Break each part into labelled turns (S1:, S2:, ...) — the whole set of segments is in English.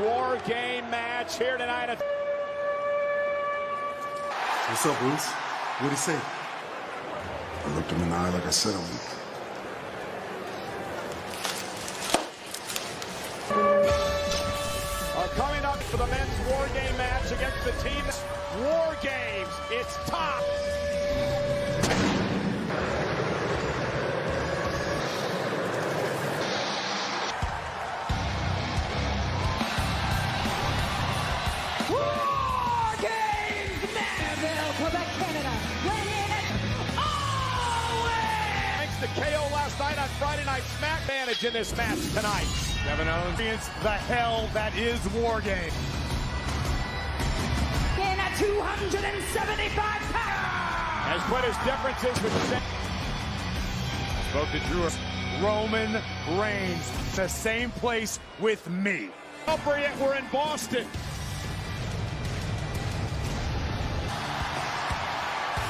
S1: War Game match here tonight.
S2: What's up, Bruce? What'd he say? I looked him in the eye like I said I would.
S1: Coming up for the men's War Game match against the team's War Games. It's top.
S3: War Games Nashville, Quebec, Canada. Weighing in always.
S1: Thanks to KO last night on Friday Night Smack. Advantage in this match tonight. Kevin Owens against the hell that is War Game.
S3: In at 275 pounds.
S1: Has put his differences with spoke to Drew. Roman Reigns, the same place with me. Appropriate, we're in Boston.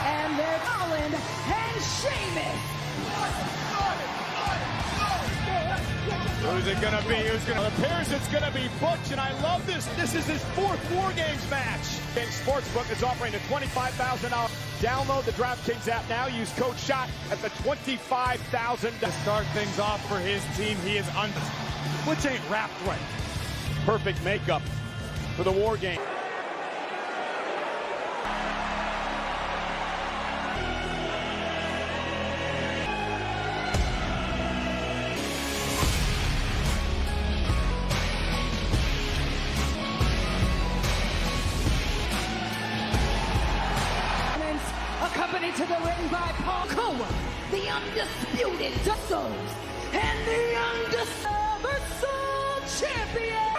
S3: And they're Holland and Sheamus.
S1: Who's it gonna be? Who's gonna? It appears it's gonna be Butch, and I love this. This is his fourth War Games match. And Sportsbook is offering a $25,000. Download the DraftKings app now. Use code SHOT at the $25,000. To start things off for his team, he is under. Butch ain't wrapped right. Perfect makeup for the War Game.
S3: Accompanied to the ring by Paul Coa, the undisputed Dustos, and the Universal Champion.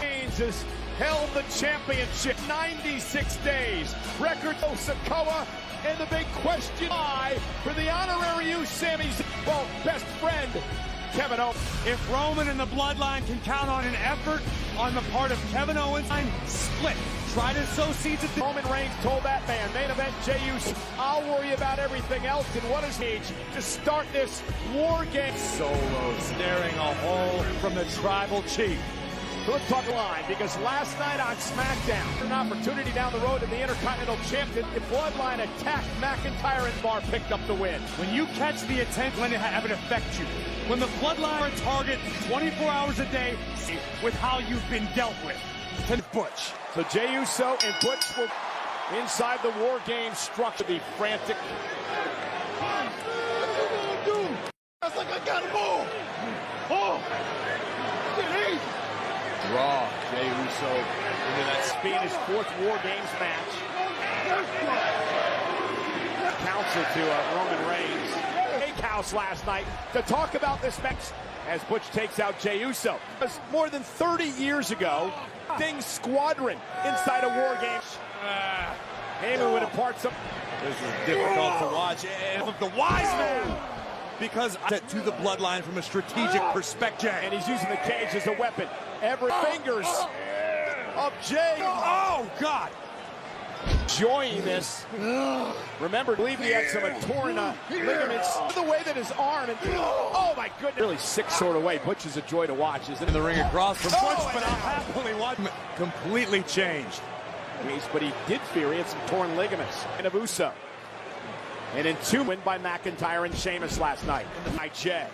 S1: Reigns has held the championship 96 days. Record of Sikoa, and the big question why for the honorary use Sammy's best friend, Kevin Owens. If Roman and the Bloodline can count on an effort on the part of Kevin Owens, split. Try to sow seeds at the Roman Reigns told that man, main event Jey Uso, I'll worry about everything else. And what is age to start this War Game? Solo staring a hole from the Tribal Chief. So let's talk line, because last night on SmackDown, an opportunity down the road to the Intercontinental Champion. The Bloodline attacked McIntyre, and Bar picked up the win. When you catch the attention, when it have it affect you. When the Bloodline are target 24 hours a day with how you've been dealt with. To Butch. So Jey Uso and Butch were inside the War Game struck to be frantic.
S2: That's like I got a ball. Oh.
S1: Draw Jey Uso into that Spanish fourth War Games match. Counsel to Roman Reigns. House last night to talk about this match as Butch takes out Jey Uso. It was more than 30 years ago. Sting Squadron inside a War Game. Heyman would impart some. This is difficult to watch. And the wise man. Because to the Bloodline from a strategic perspective. And he's using the cage as a weapon. Every fingers of Jey. Oh, God. Enjoying this. Remember, I believe he had some torn ligaments. The way that his arm and oh my goodness, really sick sort of way. Butch is a joy to watch. Is in the ring across from Butch, but I'll happily watch him. Completely changed. But he did fear he had some torn ligaments. And of Uso. And in two win by McIntyre and Sheamus last night. By Jey.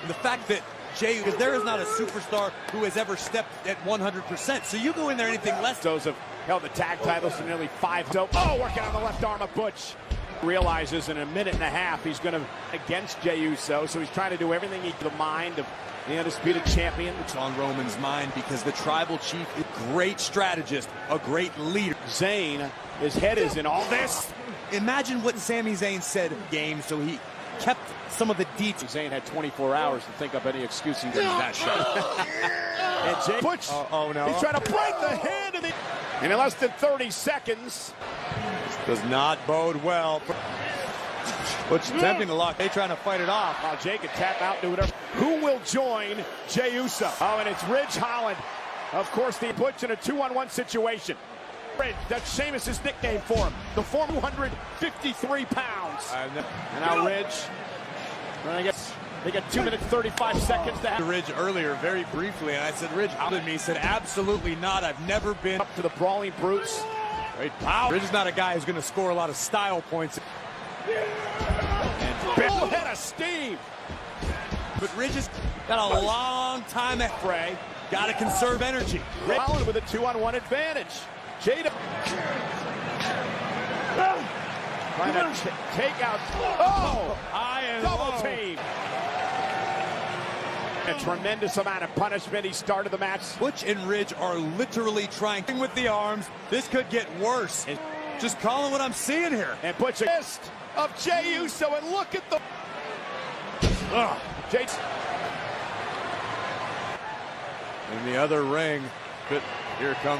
S4: And the fact that Jey, because there is not a superstar who has ever stepped at 100%. So you go in there anything less.
S1: Those have held the tag titles for nearly 5. So, working on the left arm of Butch. Realizes in a minute and a half he's going to against Jey Uso. So he's trying to do everything he can. The mind of the undisputed champion.
S4: It's on Roman's mind because the Tribal Chief is a great strategist, a great leader.
S1: Zayn, his head is in all this.
S4: Imagine what Sami Zayn said game, so he kept some of the details.
S1: Zayn had 24 hours to think up any excuse he did that shot. And Jey Butch,
S4: no.
S1: He's trying to break the hand of the. In less than 30 seconds.
S4: Does not bode well. Butch attempting to lock. They trying to fight it off.
S1: Now Jey can tap out, do whatever. Who will join Jey Uso? Oh, and it's Ridge Holland. Of course, the Butch in a 2-on-1 situation. Ridge, that's Sheamus' nickname for him. The former 153 pounds. And now Ridge. I guess They get 2 minutes, 35 seconds to have.
S4: Ridge earlier, very briefly, and I said, Ridge, how did me? He said, absolutely not. I've never been
S1: Up to the Brawling Brutes.
S4: great power. Ridge is not a guy who's going to score a lot of style points.
S1: And Bill head of steam.
S4: But Ridge has got a long time at
S1: Frey.
S4: got to conserve energy.
S1: Holland with a 2-on-1 advantage. Jada. Trying to take out. Oh!
S4: High and
S1: Double
S4: low.
S1: team. A tremendous amount of punishment. He started the match.
S4: Butch and Ridge are literally trying with the arms. This could get worse. Just calling what I'm seeing here.
S1: And Butch fist of Jey Uso. And look at the. Jey.
S4: In the other ring, but here come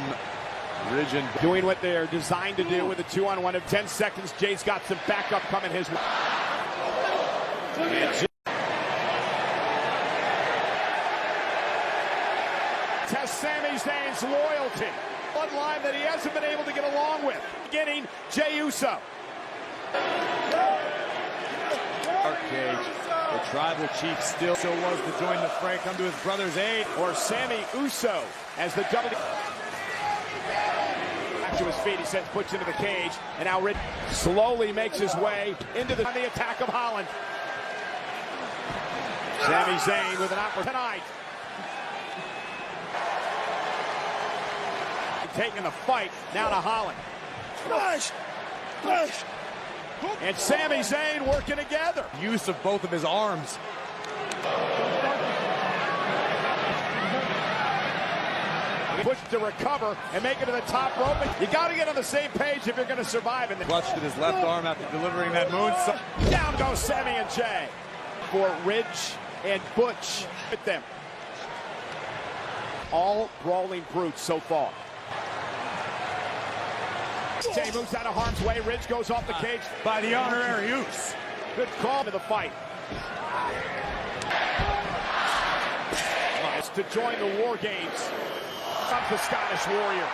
S4: Ridge and
S1: Doing what they're designed to do with a 2-on-1 of 10 seconds. Jay's got some backup coming his way. Test Sami Zayn's loyalty. Bloodline that he hasn't been able to get along with. Beginning, Jey Uso.
S4: Cage. The tribal chief still was to join the fray, come to his brother's aid.
S1: Or Sami Uso as the double. Back to his feet, he sends Butch into the cage, and now Ridge slowly makes his way into the attack of Holland. Sami Zayn with an opportunity tonight. Taking the fight now to Holland. And Sami Zayn working together.
S4: Use of both of his arms.
S1: Push to recover and make it to the top rope. You got to get on the same page if you're going to survive. And
S4: Clutched at his left arm after delivering that moonsault.
S1: down goes Sami and Jey. For Ridge and Butch with them. All Brawling Brutes so far. Jey moves out of harm's way. Ridge goes off the cage
S4: By the honorary use.
S1: Good call to the fight. To join the War Games. Comes the Scottish Warrior.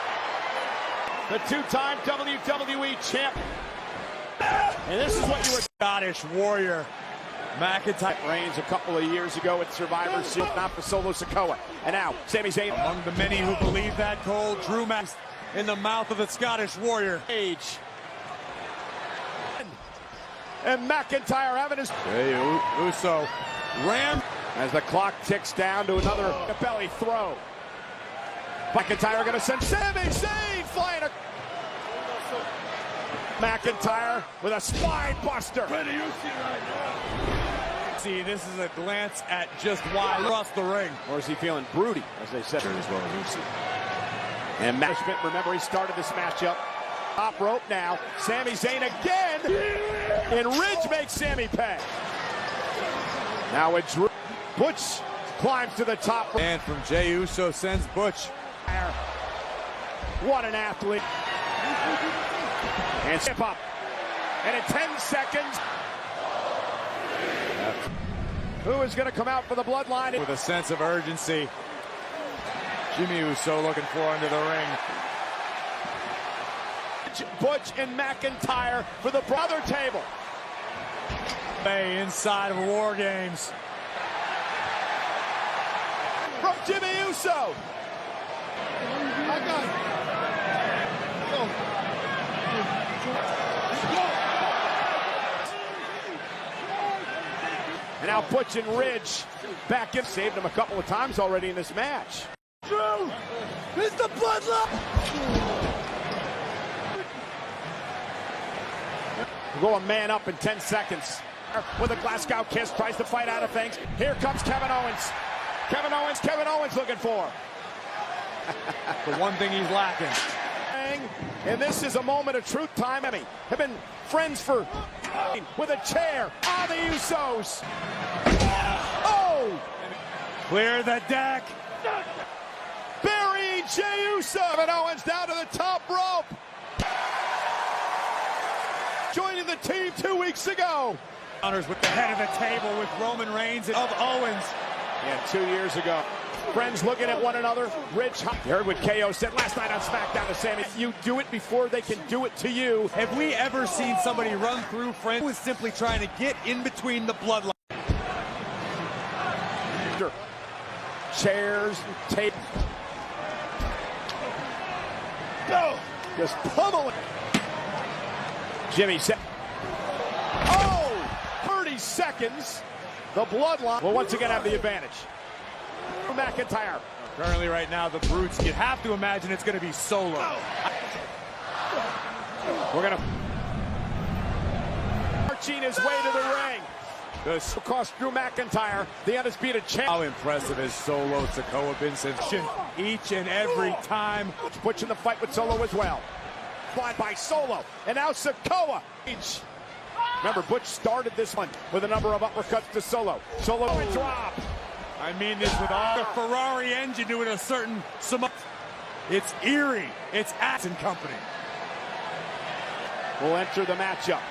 S1: The two-time WWE champ. And this is what you were.
S4: Scottish Warrior. McIntyre.
S1: Reigns a couple of years ago at Survivor Series, not for Solo Sikoa. And now, Sami Zayn.
S4: Among the many who believe that, Cole, Drew Max in the mouth of the Scottish Warrior.
S1: Age. And McIntyre having his.
S4: Uso ram.
S1: As the clock ticks down to another belly throw. McIntyre going to send Sami Zayn flying. McIntyre with a spine buster.
S4: See, this is a glance at just why across the ring.
S1: Or is he feeling broody, as they said? As well as Uso. And management, remember, he started this matchup. Top rope now. Sami Zayn again. And Ridge makes Sami pay. Now it's Drew. Butch climbs to the top.
S4: And from Jey Uso sends Butch.
S1: What an athlete. And step up. And in 10 seconds. Who is going to come out for the bloodline?
S4: With a sense of urgency. Jimmy Uso looking for under the ring.
S1: Butch and McIntyre for the brother table.
S4: Inside of War Games.
S1: From Jimmy Uso. And now Butch and Ridge back in. Saved him a couple of times already in this match.
S4: Drew, it's the bloodline.
S1: We'll go a man up in 10 seconds. With a Glasgow kiss, tries to fight out of things. Here comes Kevin Owens. Kevin Owens looking for.
S4: The one thing he's lacking.
S1: And this is a moment of truth time. Have been friends for with a chair on the Usos. Oh!
S4: Clear the deck.
S1: Burying Jey Uso. Kevin Owens down to the top rope. Joining the team 2 weeks ago.
S4: Honors with the head of the table with Roman Reigns of Owens.
S1: Yeah, 2 years ago. Friends looking at one another. Ridge, you heard what KO said last night on SmackDown to Sami. You do it before they can do it to you.
S4: Have we ever seen somebody run through friends who was simply trying to get in between the bloodline?
S1: chairs, tape. Go! Just pummeling. Jimmy set. Oh! 30 seconds. The bloodline will once again have the advantage. McIntyre.
S4: Currently right now, the Brutes, you'd have to imagine it's going to be Solo.
S1: We're going to marching his way to the ring. This will cost Drew McIntyre the undisputed champ.
S4: How impressive has Solo Sikoa been since each and every time.
S1: Butch in the fight with Solo as well. Flying by Solo, and now Sikoa. Remember, Butch started this one with a number of uppercuts to Solo. Solo would drop.
S4: I mean this with all the Ferrari engine doing a certain... It's eerie. It's Axe and Company.
S1: Will enter the matchup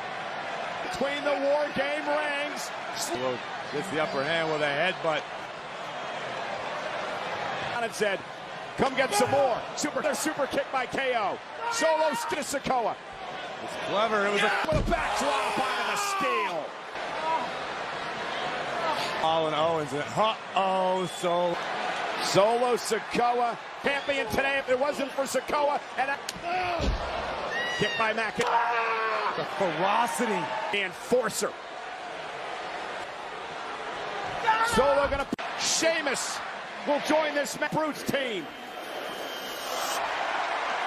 S1: between the War Game rings.
S4: Solo gets the upper hand with a headbutt.
S1: And said, come get some more. Super kick by KO. Solo to Sikoa.
S4: It's clever. It was
S1: with a backdrop onto the steel.
S4: Colin Owens.
S1: Solo Sikoa, champion today. If it wasn't for Sikoa, and kick by McIntyre.
S4: The ferocity.
S1: The enforcer. Solo gonna. Sheamus will join this Brutes team.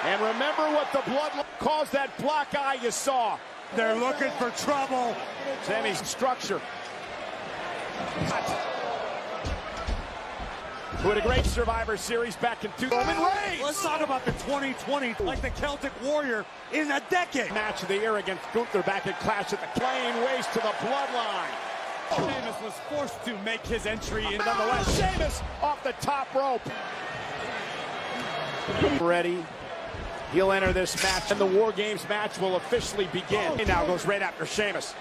S1: And remember what the blood caused that black eye you saw.
S4: They're looking for trouble.
S1: Sammy's structure. Who had a great Survivor Series back in 2000. Roman Reigns.
S4: Let's talk about the 2020, like the Celtic Warrior in a decade.
S1: Match of the year against Gunther back at Clash at the Clay ways to the bloodline.
S4: Sheamus was forced to make his entry in.
S1: Nonetheless, Sheamus off the top rope. Ready. He'll enter this match, and the War Games match will officially begin. He now goes right after Sheamus.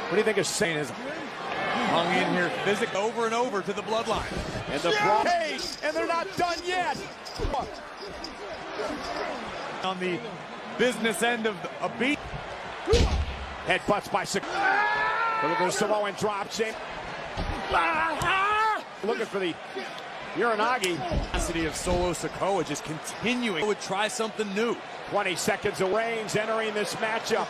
S1: What do you think of Sheamus?
S4: Hung in here, physical over and over to the bloodline.
S1: And the blockade, and they're not done yet.
S4: On the business end of a beat.
S1: Headbutts by Sikoa. Look at the Samoan drop, Sheamus. Looking for the Uranagi.
S4: Capacity of Solo Sikoa just continuing. Would try something new.
S1: 20 seconds of Reigns entering this matchup.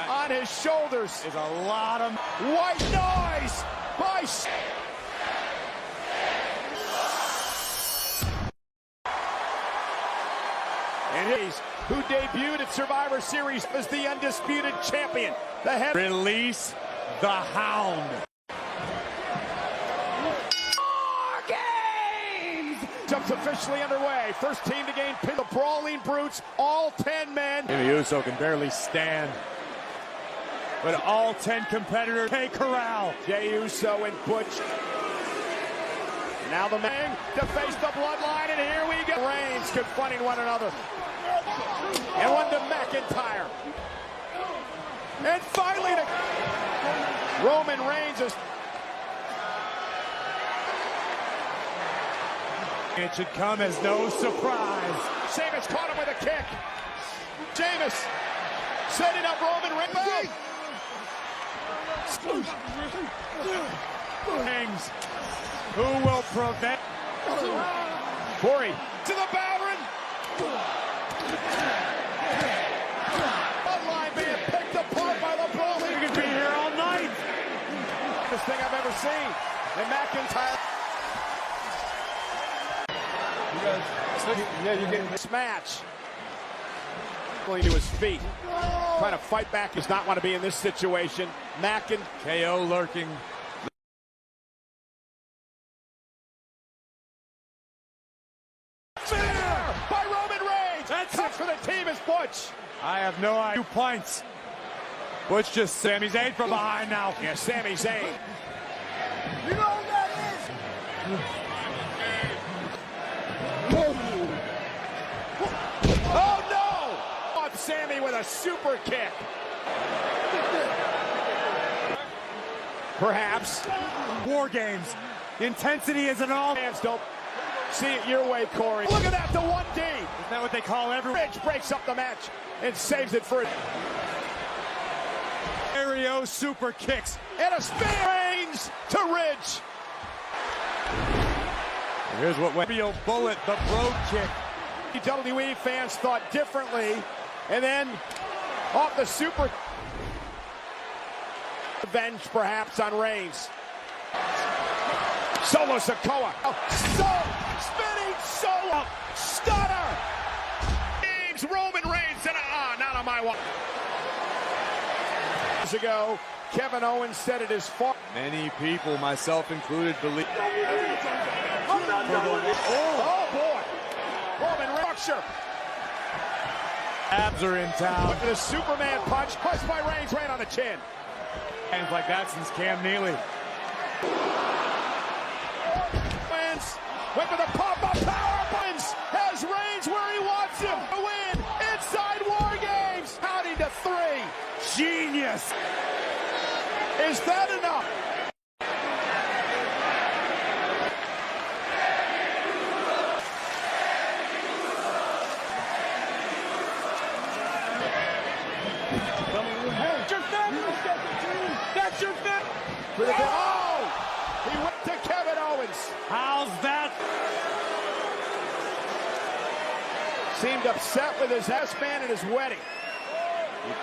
S1: On his shoulders
S4: is a lot of
S1: white noise by and he's who debuted at Survivor Series as the undisputed champion. The head
S4: release the Hound.
S1: Jumps officially underway. First team to gain pin. The Brawling Brutes, all 10 men.
S4: Jimmy Uso can barely stand. But all 10 competitors take corral.
S1: Jey Uso and Butch. Now the man to face the bloodline, and here we go. Reigns confronting one another. And one to McIntyre. And finally to Roman Reigns is.
S4: It should come as no surprise.
S1: Sheamus caught him with a kick. Sheamus setting up Roman Reigns.
S4: Who will prevent?
S1: Corey to the Bowden. Bloodline being picked apart by the Brawling.
S4: You could be here all night.
S1: Best thing I've ever seen. And McIntyre. Yeah, you get this match. Going to his feet. Trying to fight back. Does not want to be in this situation.
S4: KO lurking.
S1: Spear by Roman Reigns. That's it for the team is Butch.
S4: I have no idea. 2 points. Butch just Sami Zayn from behind now.
S1: Yeah, Sami Zayn.
S3: You know who that is?
S1: Oh no! On Sami with a super kick. Perhaps.
S4: War Games. Intensity is an all.
S1: Fans don't see it your way, Corey. Look at that, the 1D.
S4: Isn't that what they call everyone?
S1: Ridge breaks up the match and saves it for it.
S4: Aerial super kicks.
S1: And a spin. Reigns to Ridge.
S4: Here's what went. Bullet, the brogue kick.
S1: WWE fans thought differently, and then off the super revenge perhaps on Reigns. Solo Sikoa. Spinning solo. Stunner. James Roman Reigns. Not on my watch. Years ago, Kevin Owens said it is far.
S4: Many people, myself included, believe.
S1: Oh boy. Roman Reigns.
S4: Abs are in town.
S1: Look at the Superman punch. Pushed by Reigns right on the chin.
S4: Hands like that since Cam Neely.
S1: Wins. Went for the pop-up power. Wins. Has Reigns where he wants him. A win. Inside War Games. Counting to 3.
S4: Genius.
S1: Is that enough? That's your fit. Oh! He went to Kevin Owens.
S4: How's that?
S1: Seemed upset with his S-man at his wedding.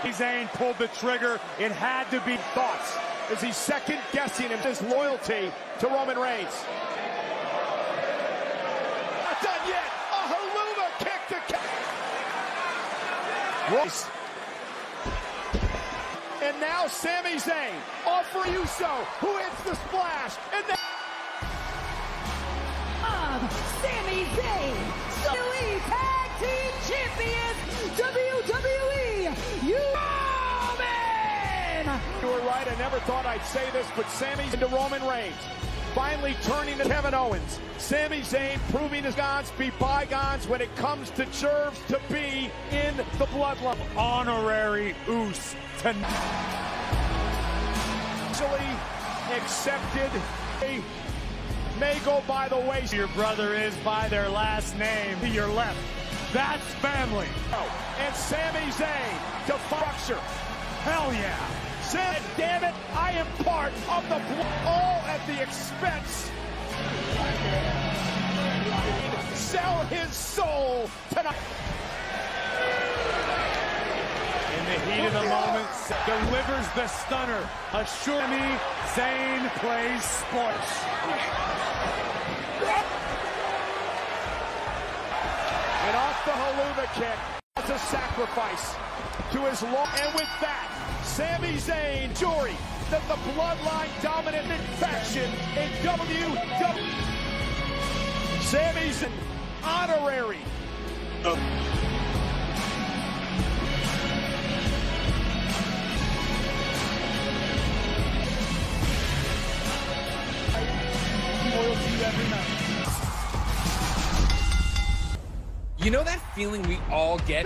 S4: Zayn pulled the trigger. It had to be.
S1: Thoughts? Is he second-guessing his loyalty to Roman Reigns? Not done yet. A Helluva kick to Royce. And now Sami Zayn off for Uso, who hits the splash. And then
S3: Sami Zayn, WWE Tag Team Champions, WWE Roman!
S1: You were right, I never thought I'd say this, but Sami's into Roman Reigns. Finally turning to Kevin Owens. Sami Zayn proving his gods be bygones when it comes to deserves to be in the bloodline.
S4: Honorary Uso tonight.
S1: Actually accepted. May go by the way.
S4: Your brother is by their last name to your left. That's family.
S1: And Sami Zayn to fracture.
S4: Hell yeah.
S1: Said, damn it, I am part of the all at the expense. Sell his soul tonight.
S4: In the heat of the moment, delivers the stunner. Assure me, Zayn plays sports.
S1: And off the Helluva kick. That's a sacrifice to his long. And with that, Sami Zayn, jury that the bloodline dominant faction in WWE. Sami Zayn, honorary.
S5: You know that feeling we all get?